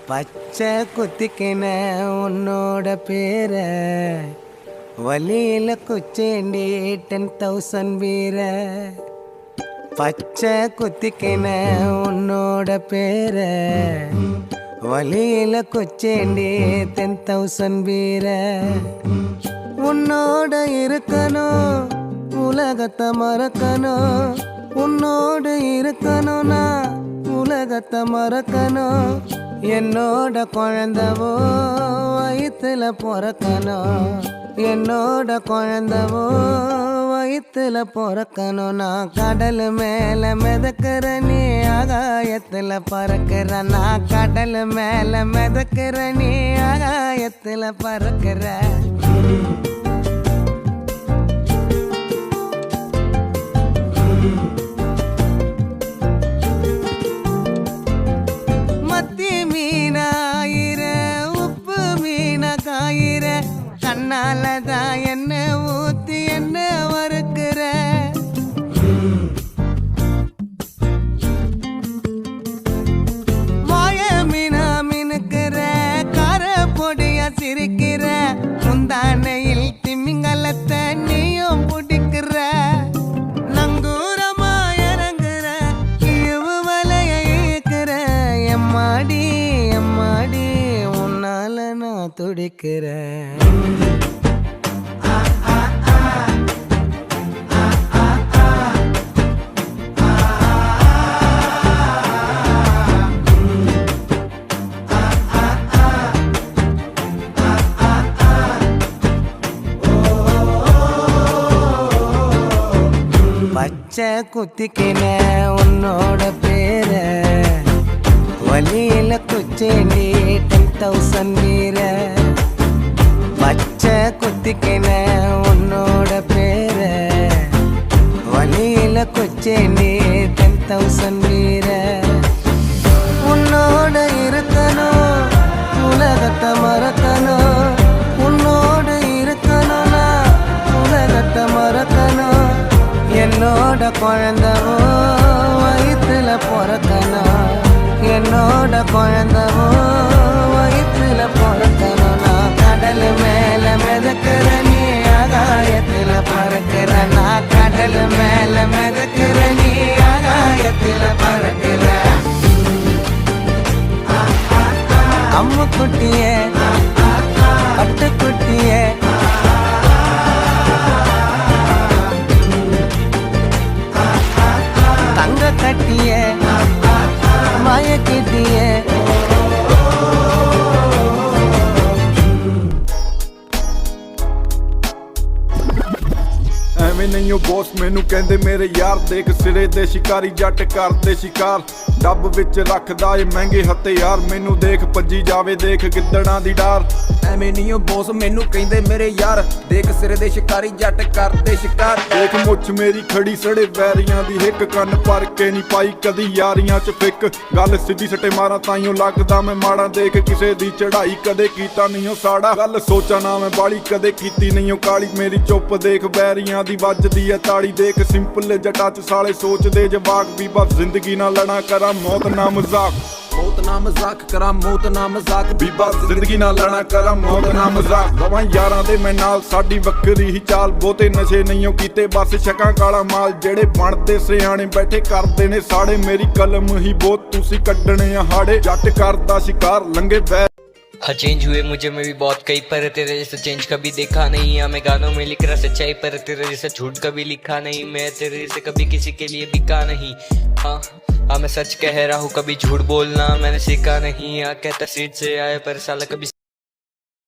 பச்சை குத்திக்கின உன்னோட பேர வலியில குச்சேண்டி 10,000 வீர. பச்சை குத்திக்கின உன்னோட பேர வலியில குச்சேண்டி 10,000 வீர. உன்னோட இருக்கணும் உலகத்தை மறக்கணும், உன்னோடு இருக்கணும்னா உலகத்தை மறக்கணும். என்னோட குழந்தவோ வயிற்றுல பிறக்கணும், என்னோட குழந்தவோ வயிற்றுல பிறக்கணும். நான் கடல் மேல மிதக்கிற நீ ஆகாயத்துல பறக்கிற, நான் கடல் மேல மிதக்கிற நீ ஆகாயத்துல பறக்கிற. மத்தி மீனாயிர உப்பு மீன காயிர, கண்ணாலதான் என்ன ஊத்தி என்ன வறுக்கிற. வாய மீனா மினுக்கிற, கார பொடியா சிரிக்கிற, முந்தானையில் திமிங்கலத்தை நீயும் பிடிக்கிற. நங்கூரமா இறங்குற இழுவு வலைய இழுக்கிற, எம்மாடி எம்மாடி உன்னால நான் துடிக்கிறேன். பச்சை குத்திக்கின உன்னோட பேர வலியில குச்சேண்டி 10,000 வீர. பச்சை குத்திக்கின உன்னோட பேர வலியில குச்சேண்டி 10,000 வீர. உன்னோட இருக்கணும் உலகத்தை மறக்கணும், உன்னோடு இருக்கணும்னா உலகத்தை மறக்கணும். என்னோட குழந்தவோ வயிற்றுல பிறக்கணும், என்னோட குழந்தவோ வயிற்றுல பிறக்கணும். நான் கடல் மேல மிதக்கிற நீ ஆகாயத்துல பறக்கிற, நான் கடல் மேல மிதக்கிற நீ ஆகாயத்துல பறக்கிற. அம்மு குட்டியே பட்டுக்குட்டியே தங்க கட்டிய மயக்கிட்டிய. ਐਵੇਂ ਨਹੀਂ ਉਹ ਬੌਸ ਮੈਨੂੰ ਕਹਿੰਦੇ ਮੇਰੇ ਯਾਰ, ਦੇਖ ਸਿਰੇ ਦੇ ਸ਼ਿਕਾਰੀ ਜੱਟ ਕਰਦੇ ਸ਼ਿਕਾਰ, ਡੱਬ ਵਿੱਚ ਰੱਖਦਾ ਏ ਮਹਿੰਗੇ ਹਥਿਆਰ, ਮੈਨੂੰ ਦੇਖ ਭੱਜੀ ਜਾਵੇ ਦੇਖ ਗਿੱਦੜਾਂ ਦੀ ਡਾਰ। ਐਵੇਂ ਨਹੀਂ ਉਹ ਬੌਸ ਮੈਨੂੰ ਕਹਿੰਦੇ ਮੇਰੇ ਯਾਰ, ਦੇਖ ਸਿਰੇ ਦੇ ਸ਼ਿਕਾਰੀ ਜੱਟ ਕਰਦੇ ਸ਼ਿਕਾਰ। ਦੇਖ ਮੁੱਛ ਮੇਰੀ ਖੜੀ ਸੜੇ ਵੈਰੀਆਂ ਦੀ ਹਿੱਕ, ਕੰਨ ਭਰ ਕੇ ਨਹੀਂ ਪਾਈ ਕਦੀ ਯਾਰੀਆਂ ਚ ਫਿੱਕ, ਗੱਲ ਸਿੱਧੀ ਸੱਟੇ ਮਾਰਾਂ ਤਾਈਓ ਲੱਗਦਾ ਮੈਂ ਮਾੜਾ, ਦੇਖ ਕਿਸੇ ਦੀ ਚੜਾਈ ਕਦੇ ਕੀਤਾ ਨਹੀਂ ਉਹ ਸਾੜਾ, ਗੱਲ ਸੋਚਾਂ ਨਾ ਮੈਂ ਬਾਲੀ ਕਦੇ ਕੀਤੀ ਨਹੀਂ ਉਹ ਕਾਲੀ, ਮੇਰੀ ਚੁੱਪ ਦੇਖ ਵੈਰੀਆਂ ਦੀ ਵੱਜਦੀ ਐ ਤਾੜੀ, ਦੇਖ ਸਿੰਪਲ ਜੱਟਾਂ ਚ ਸਾਲੇ ਸੋਚਦੇ ਜਵਾਕ ਵੀ ਬਸ ਜ਼ਿੰਦਗੀ ਨਾਲ ਲੜਾਂ ਕਰਾਂ ਮੌਤ ਨਾ ਮਜ਼ਾਕ, ਮੌਤ ਨਾ ਮਜ਼ਾਕ ਕਰਾਂ ਮੌਤ ਨਾ ਮਜ਼ਾਕ, ਵੀ ਬਸ ਜ਼ਿੰਦਗੀ ਨਾਲ ਲੜਾਂ ਕਰਾਂ ਮੌਤ ਨਾ ਮਜ਼ਾਕ। ਰਵਾਂ ਯਾਰਾਂ ਦੇ ਮੈਂ ਨਾਲ ਸਾਡੀ ਵੱਖਰੀ ਹੀ ਚਾਲ, ਬਹੁਤੇ ਨਸ਼ੇ ਨਹੀਂਓ ਕੀਤੇ ਬਸ ਛਕਾਂ ਕਾਲਾ ਮਾਲ, ਜਿਹੜੇ ਬਣਦੇ ਸਿਆਣੇ ਬੈਠੇ ਕਰਦੇ ਨੇ ਸਾੜੇ, ਮੇਰੀ ਕਲਮ ਹੀ ਬਹੁਤ ਤੁਸੀਂ ਕੱਢਣੇ ਆ ਹਾੜੇ, ਜੱਟ ਕਰਦਾ ਸ਼ਿਕਾਰ ਲੰਗੇ ਵੈ। हाँ चेंज हुए मुझे में भी बहुत कई, पर तेरे जैसा चेंज कभी देखा नहीं। हाँ मैं गानों में लिख रहा सच्चाई, पर तेरे जैसा झूठ कभी लिखा नहीं। मैं तेरे जैसे कभी किसी के लिए बिका नहीं। हाँ मैं सच कह रहा हूँ, कभी झूठ बोलना मैंने सीखा नहीं। हाँ कहता सीट से आए पर साला कभी